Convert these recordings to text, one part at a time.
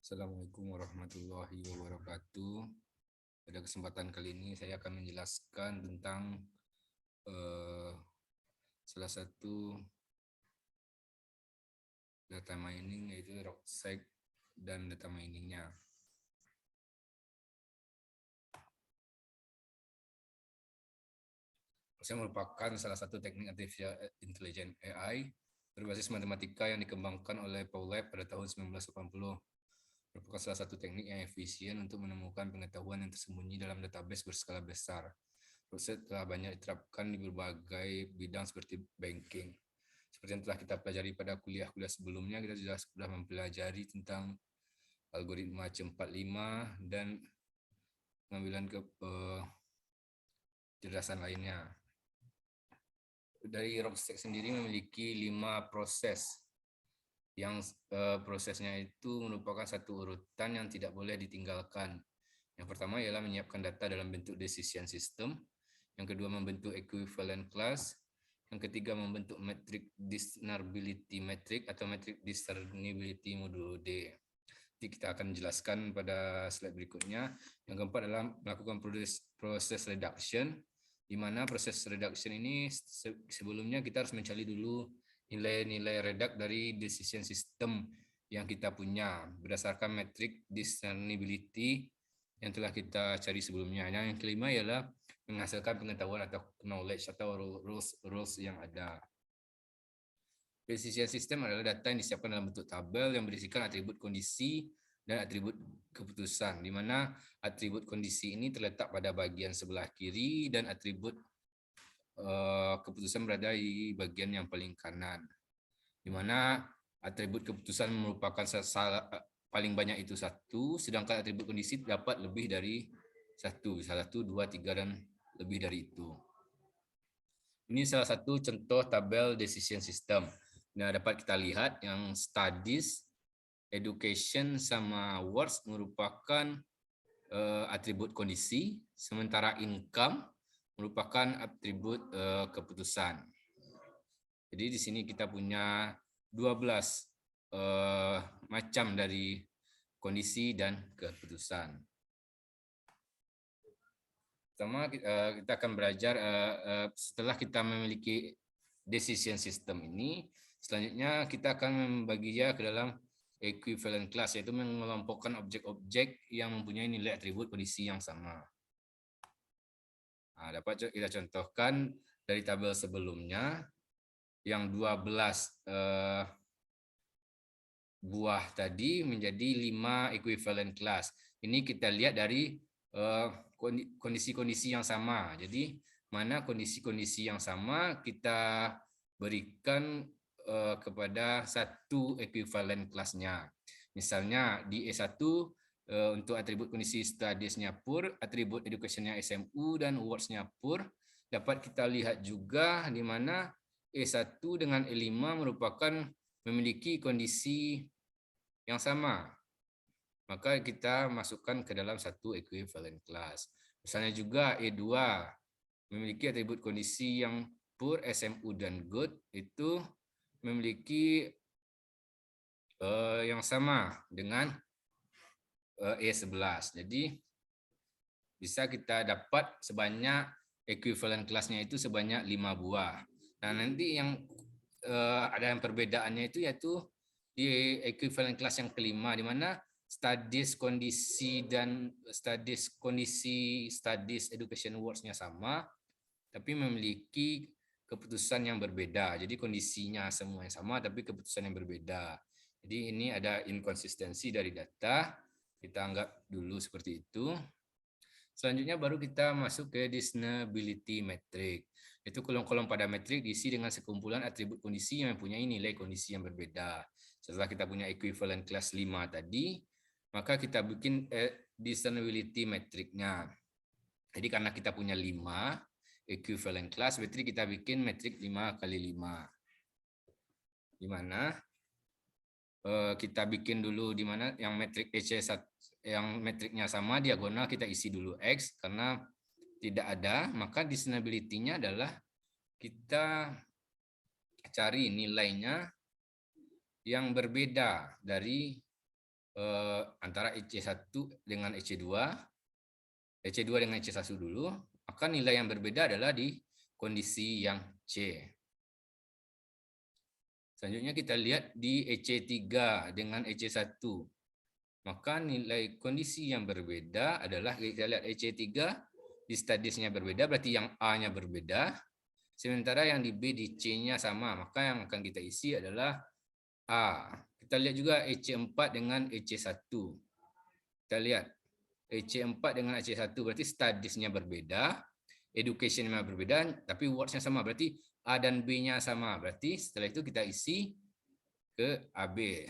Assalamualaikum warahmatullahi wabarakatuh. Pada kesempatan kali ini saya akan menjelaskan tentang eh, salah satu data mining, yaitu Rockseq dan data miningnya. Rockseq merupakan salah satu teknik artificial intelligence AI berbasis matematika yang dikembangkan oleh Paul Lab pada tahun 1980. Merupakan salah satu teknik yang efisien untuk menemukan pengetahuan yang tersembunyi dalam database berskala besar. Rockseq telah banyak diterapkan di berbagai bidang seperti banking. Seperti yang telah kita pelajari pada kuliah-kuliah sebelumnya, kita sudah mempelajari tentang algoritma C45 dan pengambilan kecerdasan lainnya. Dari Rockseq sendiri memiliki 5 proses yang prosesnya itu merupakan satu urutan yang tidak boleh ditinggalkan. Yang pertama ialah menyiapkan data dalam bentuk decision system. Yang kedua membentuk equivalent class. Yang ketiga membentuk metric discernibility metric atau metric discernibility modulo D. Nanti kita akan jelaskan pada slide berikutnya. Yang keempat adalah melakukan proses reduction, di mana proses reduction ini sebelumnya kita harus mencari dulu nilai-nilai reduct dari decision system yang kita punya berdasarkan metric discernibility yang telah kita cari sebelumnya. Yang kelima ialah menghasilkan pengetahuan atau knowledge atau rules yang ada. Decision system adalah data yang disiapkan dalam bentuk tabel yang berisikan atribut kondisi dan atribut keputusan, di mana atribut kondisi ini terletak pada bagian sebelah kiri dan atribut keputusan berada di bagian yang paling kanan, di mana atribut keputusan merupakan paling banyak itu 1, sedangkan atribut kondisi dapat lebih dari 1, 1, 2, 3, dan lebih dari itu. Ini salah satu contoh tabel decision system. Nah, dapat kita lihat yang studies, education, sama words merupakan atribut kondisi, sementara income merupakan atribut keputusan. Jadi di sini kita punya 12 macam dari kondisi dan keputusan. Pertama kita akan belajar setelah kita memiliki decision system ini, selanjutnya kita akan membaginya ke dalam equivalent class, yaitu mengelompokkan objek-objek yang mempunyai nilai atribut kondisi yang sama. Nah, dapat kita contohkan dari tabel sebelumnya, yang 12 buah tadi menjadi 5 equivalent class. Ini kita lihat dari kondisi-kondisi yang sama. Jadi mana kondisi-kondisi yang sama kita berikan kepada satu equivalent kelasnya. Misalnya di E1 untuk atribut kondisi studies-nya pur, atribut education-nya SMU, dan words-nya pur. Dapat kita lihat juga di mana E1 dengan E5 merupakan memiliki kondisi yang sama. Maka kita masukkan ke dalam satu equivalent class. Misalnya juga E2 memiliki atribut kondisi yang pur, SMU, dan good, itu memiliki yang sama dengan E11. Jadi bisa kita dapat sebanyak equivalent class-nya itu sebanyak 5 buah. Nah, nanti yang ada yang perbedaannya itu yaitu di equivalent class yang kelima, di mana studies kondisi dan studies kondisi studies education words-nya sama, tapi memiliki keputusan yang berbeda. Jadi kondisinya semua yang sama, tapi keputusan yang berbeda. Jadi ini ada inkonsistensi dari data. Kita anggap dulu seperti itu. Selanjutnya baru kita masuk ke discernibility metric. Itu kolom-kolom pada metrik diisi dengan sekumpulan atribut kondisi yang mempunyai nilai kondisi yang berbeda. Setelah kita punya equivalent class 5 tadi, maka kita bikin discernibility metricnya. Jadi karena kita punya 5 equivalent class, berarti kita bikin metrik 5 kali 5. Di mana kita bikin dulu di mana yang metrik EC1 yang metriknya sama, diagonal kita isi dulu X, karena tidak ada, maka discernibility-nya adalah kita cari nilainya yang berbeda dari antara EC1 dengan EC2, EC2 dengan EC1 dulu, maka nilai yang berbeda adalah di kondisi yang C. Selanjutnya kita lihat di EC3 dengan EC1. Maka nilai kondisi yang berbeda adalah kita lihat EC3 di stadisnya berbeda, berarti yang A-nya berbeda. Sementara yang di B di C-nya sama, maka yang akan kita isi adalah A. Kita lihat juga EC4 dengan EC1. Kita lihat EC4 dengan EC1 berarti stadisnya berbeda, educationnya berbeda, tapi words-nya sama. Berarti A dan B-nya sama. Berarti setelah itu kita isi ke AB.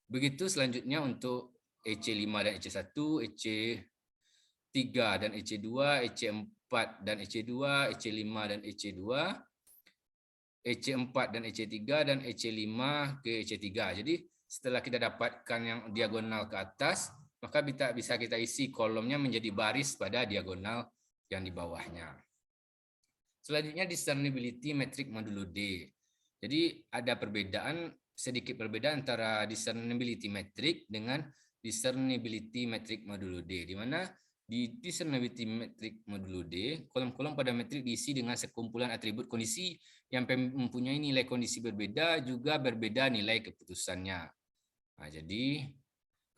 Begitu selanjutnya untuk EC5 dan EC1, EC3 dan EC2, EC4 dan EC2, EC5 dan EC2, EC4 dan EC3, dan EC5 ke EC3. Jadi setelah kita dapatkan yang diagonal ke atas, maka bisa kita isi kolomnya menjadi baris pada diagonal yang di bawahnya. Selanjutnya discernibility metric modulo D. Jadi ada sedikit perbedaan antara discernibility metric dengan discernibility metric modulo D, di mana di discernibility metric modulo D, kolom-kolom pada metrik diisi dengan sekumpulan atribut kondisi yang mempunyai nilai kondisi berbeda, juga berbeda nilai keputusannya. Nah, jadi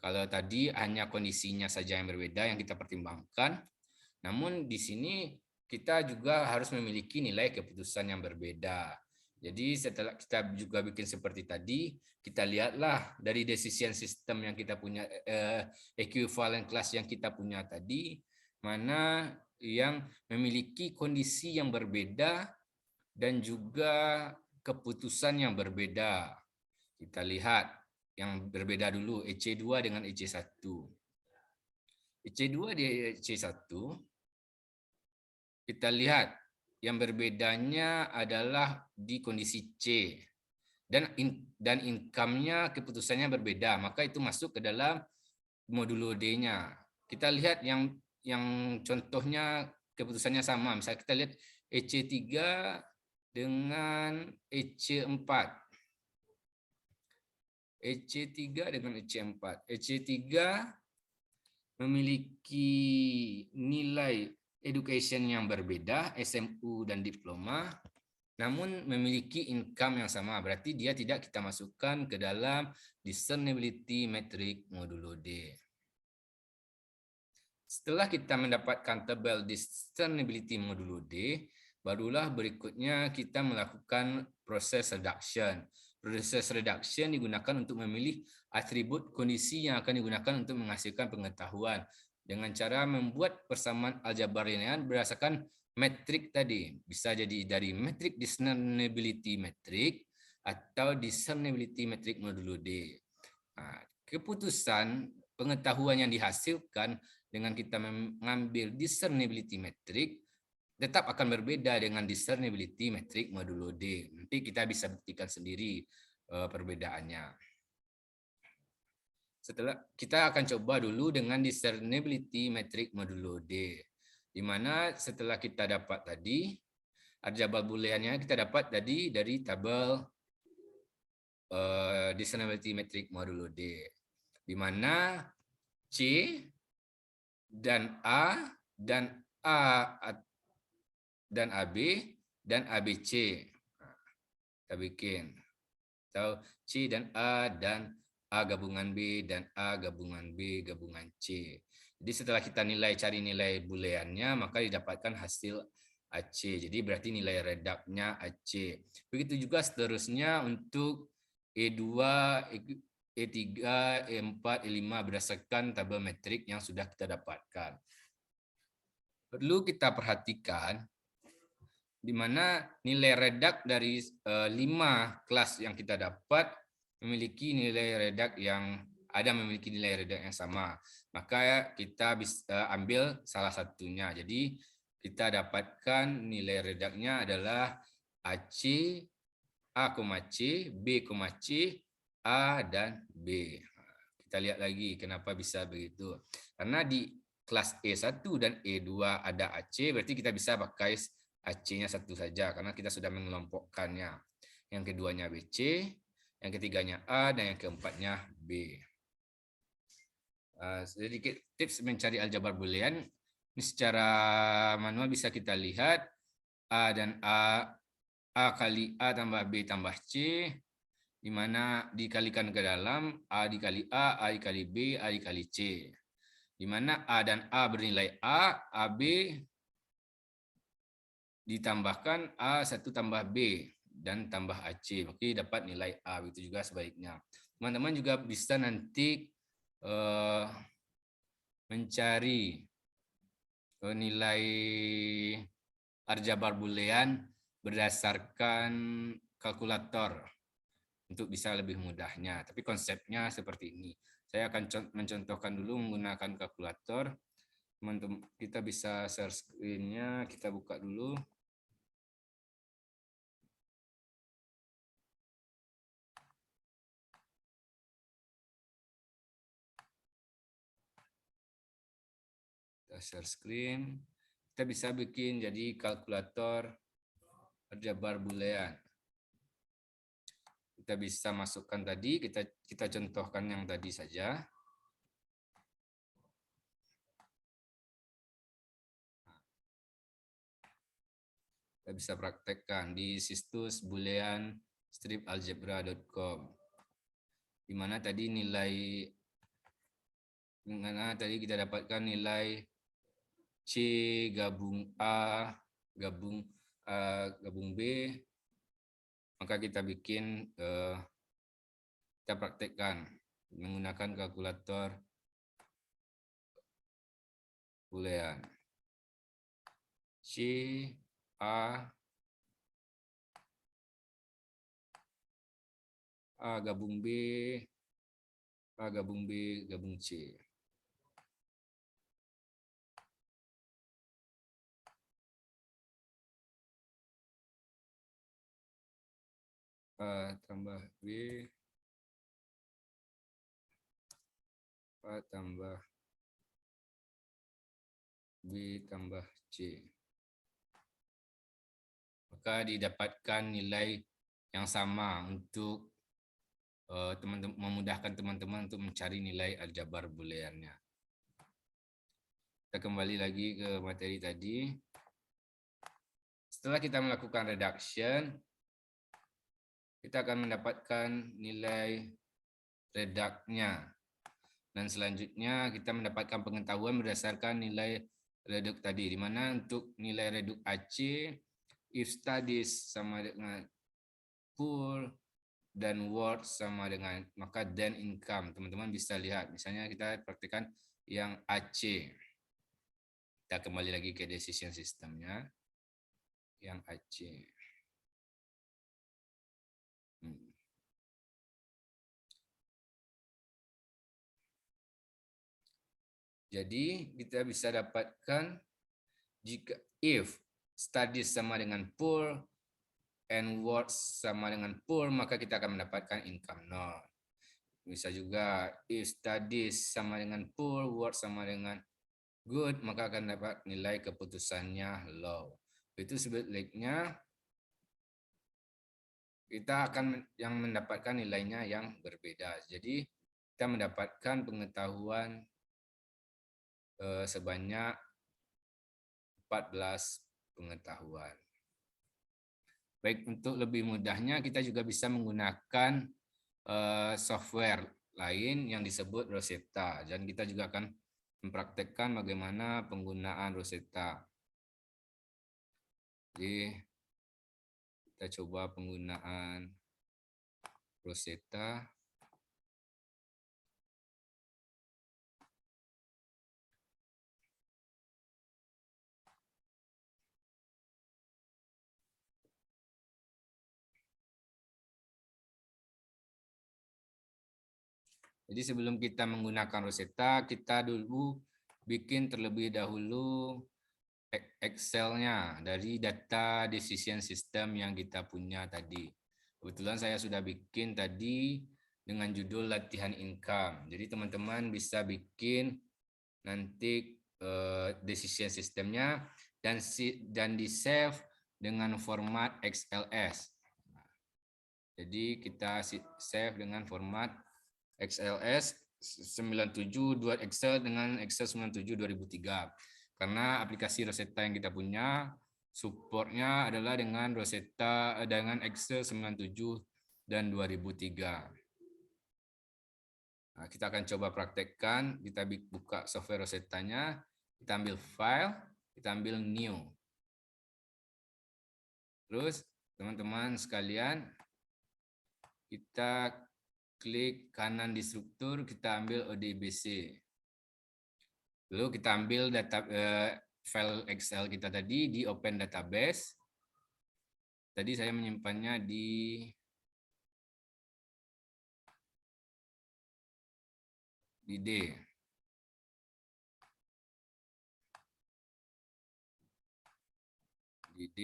kalau tadi hanya kondisinya saja yang berbeda yang kita pertimbangkan, namun di sini kita juga harus memiliki nilai keputusan yang berbeda. Jadi setelah kita juga bikin seperti tadi, kita lihatlah dari decision system yang kita punya, equivalent class yang kita punya tadi, mana yang memiliki kondisi yang berbeda dan juga keputusan yang berbeda. Kita lihat yang berbeda dulu, EC2 dengan EC1. EC2 di EC1, kita lihat yang berbedanya adalah di kondisi C, dan income-nya keputusannya berbeda, maka itu masuk ke dalam modulo D-nya. Kita lihat yang contohnya keputusannya sama, misalnya kita lihat EC3 dengan EC4. EC3 dengan EC4. EC3 memiliki nilai education yang berbeda, SMU dan diploma, namun memiliki income yang sama. Berarti dia tidak kita masukkan ke dalam discernibility metric modulo D. Setelah kita mendapatkan tabel discernibility modulo D, barulah berikutnya kita melakukan proses reduction. Proses reduction digunakan untuk memilih atribut kondisi yang akan digunakan untuk menghasilkan pengetahuan dengan cara membuat persamaan aljabar linear berdasarkan metrik tadi. Bisa jadi dari metrik discernibility metric atau discernibility metric modulo D. Keputusan pengetahuan yang dihasilkan dengan kita mengambil discernibility metric tetap akan berbeda dengan discernibility metric modulo D. Nanti kita bisa buktikan sendiri perbedaannya. Setelah kita akan coba dulu dengan discernibility metric modulo D, di mana setelah kita dapat tadi aljabar booleannya kita dapat tadi dari tabel discernibility metric modulo D, di mana C dan A dan AB dan ABC kita bikin, atau C dan A dan A gabungan B dan A gabungan B gabungan C. Jadi setelah kita cari nilai booleannya, maka didapatkan hasil AC. Jadi berarti nilai reduknya AC. Begitu juga seterusnya untuk E2, E3, E4, E5 berdasarkan tabel metrik yang sudah kita dapatkan. Perlu kita perhatikan di mana nilai reduk dari 5 kelas yang kita dapat memiliki nilai reduk yang yang sama, maka kita bisa ambil salah satunya. Jadi kita dapatkan nilai reduknya adalah AC, A, C, B, C, A dan B. Kita lihat lagi kenapa bisa begitu. Karena di kelas E1 dan E2 ada AC, berarti kita bisa pakai AC-nya satu saja karena kita sudah mengelompokkannya. Yang keduanya BC, yang ketiganya A, dan yang keempatnya B. Sedikit tips mencari aljabar boolean. Ini secara manual bisa kita lihat A dan A kali A tambah B tambah C, di mana dikalikan ke dalam A dikali A dikali B, A dikali C. Di mana A dan A bernilai A, AB ditambahkan A1 tambah B dan tambah AC. Oke, dapat nilai A. Begitu juga sebaliknya. Teman-teman juga bisa nanti mencari nilai aljabar boolean berdasarkan kalkulator untuk bisa lebih mudahnya. Tapi konsepnya seperti ini. Saya akan mencontohkan dulu menggunakan kalkulator. Teman-teman, kita bisa share screen-nya, kita buka dulu. Kita share screen. Kita bisa bikin jadi kalkulator aljabar boolean. Kita bisa masukkan tadi, kita contohkan yang tadi saja. Kita bisa praktekkan di situs booleanstribalgebra.com, di mana tadi kita dapatkan nilai C gabung A gabung B, maka kita bikin kita praktekkan menggunakan kalkulator boolean. C A gabung B, A gabung B gabung C. A tambah B, A tambah B tambah C. Maka didapatkan nilai yang sama untuk memudahkan teman-teman untuk mencari nilai aljabar booleannya. Kita kembali lagi ke materi tadi. Setelah kita melakukan reduction, kita akan mendapatkan nilai reduknya. Dan selanjutnya kita mendapatkan pengetahuan berdasarkan nilai reduk tadi, di mana untuk nilai reduk AC, if studies sama dengan pool dan work sama dengan, maka then income. Teman-teman bisa lihat, misalnya kita praktikkan yang AC. Kita kembali lagi ke decision systemnya, yang AC. Jadi kita bisa dapatkan jika if studies sama dengan pool and works sama dengan pool, maka kita akan mendapatkan income nol. Bisa juga if studies sama dengan pool, works sama dengan good, maka akan dapat nilai keputusannya low. Itu sebaliknya kita akan yang mendapatkan nilainya yang berbeda. Jadi kita mendapatkan pengetahuan sebanyak 14 pengetahuan. Baik, untuk lebih mudahnya kita juga bisa menggunakan software lain yang disebut Rosetta, dan kita juga akan mempraktekkan bagaimana penggunaan Rosetta. Jadi kita coba penggunaan Rosetta. Jadi sebelum kita menggunakan Rosetta, kita dulu bikin terlebih dahulu Excel-nya dari data decision system yang kita punya tadi. Kebetulan saya sudah bikin tadi dengan judul latihan income. Jadi teman-teman bisa bikin nanti decision systemnya dan di save dengan format XLS. Jadi kita save dengan format XLS, 97 Excel dengan Excel 97 2003. Karena aplikasi Rosetta yang kita punya supportnya adalah dengan Rosetta dengan Excel 97 dan 2003. Nah, kita akan coba praktekkan. Kita buka software Rosetta-nya, kita ambil file, kita ambil new. Terus teman-teman sekalian, kita klik kanan di struktur, kita ambil ODBC. Lalu kita ambil data file Excel kita tadi di Open Database. Tadi saya menyimpannya di D. Di D.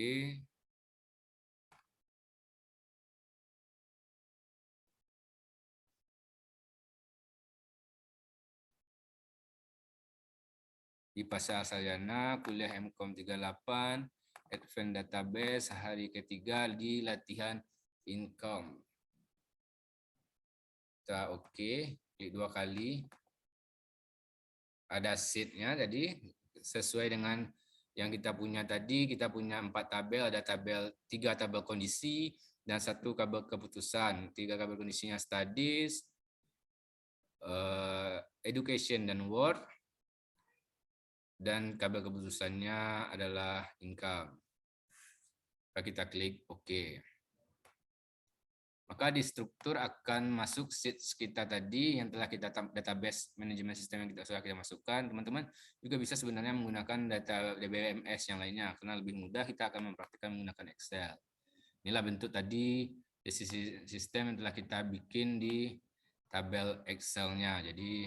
Di Pasar Sarjana, kuliah MCOM 38, Advanced Database, hari ketiga di latihan income. Kita oke, klik 2 kali. Ada sheet-nya, jadi sesuai dengan yang kita punya tadi, kita punya 4 tabel, ada 3 tabel kondisi, dan 1 tabel keputusan. 3 tabel kondisinya studies, education dan work, dan kabel keputusannya adalah income. Kita klik OK. Maka di struktur akan masuk sheets kita tadi yang telah kita database manajemen sistem yang sudah kita masukkan. Teman-teman juga bisa sebenarnya menggunakan data DBMS yang lainnya karena lebih mudah kita akan mempraktikkan menggunakan Excel. Inilah bentuk tadi sistem yang telah kita bikin di tabel Excel-nya. Jadi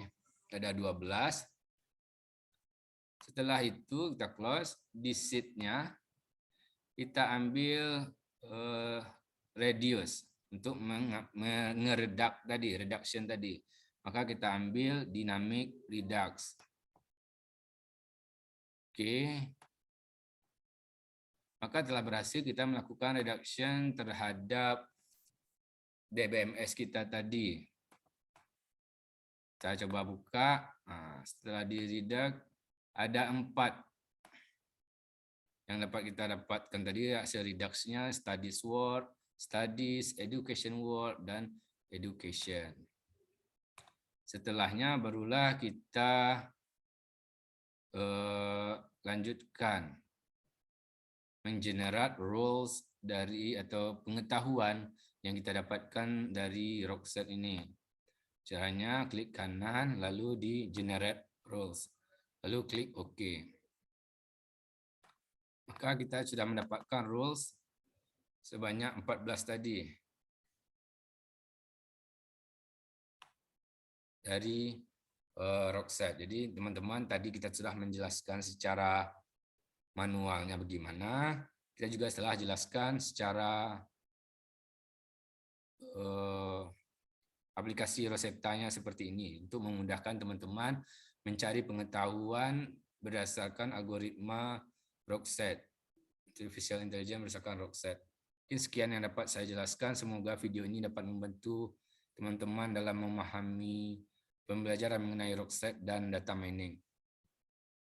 ada 12. Setelah itu kita close. Di sheet-nya kita ambil radius untuk mengeredak tadi, reduction tadi. Maka kita ambil dynamic redux. Oke. Maka telah berhasil kita melakukan reduction terhadap DBMS kita tadi. Kita coba buka. Nah, setelah di reduce ada 4 yang dapat kita dapatkan tadi hasil reduction-nya, studies work, studies, education work, dan education. Setelahnya barulah kita lanjutkan mengenerate roles dari atau pengetahuan yang kita dapatkan dari Rockset ini. Caranya klik kanan lalu di generate roles, lalu klik OK. Maka kita sudah mendapatkan roles sebanyak 14 tadi. Dari Rockset. Jadi teman-teman tadi kita sudah menjelaskan secara manualnya bagaimana. Kita juga telah jelaskan secara aplikasi Rosetta-nya seperti ini untuk memudahkan teman-teman mencari pengetahuan berdasarkan algoritma Rockset, artificial intelligence berdasarkan Rockset. Mungkin sekian yang dapat saya jelaskan. Semoga video ini dapat membantu teman-teman dalam memahami pembelajaran mengenai Rockset dan data mining.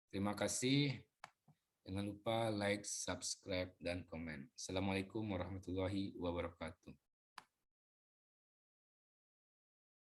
Terima kasih. Jangan lupa like, subscribe, dan komen. Assalamualaikum warahmatullahi wabarakatuh.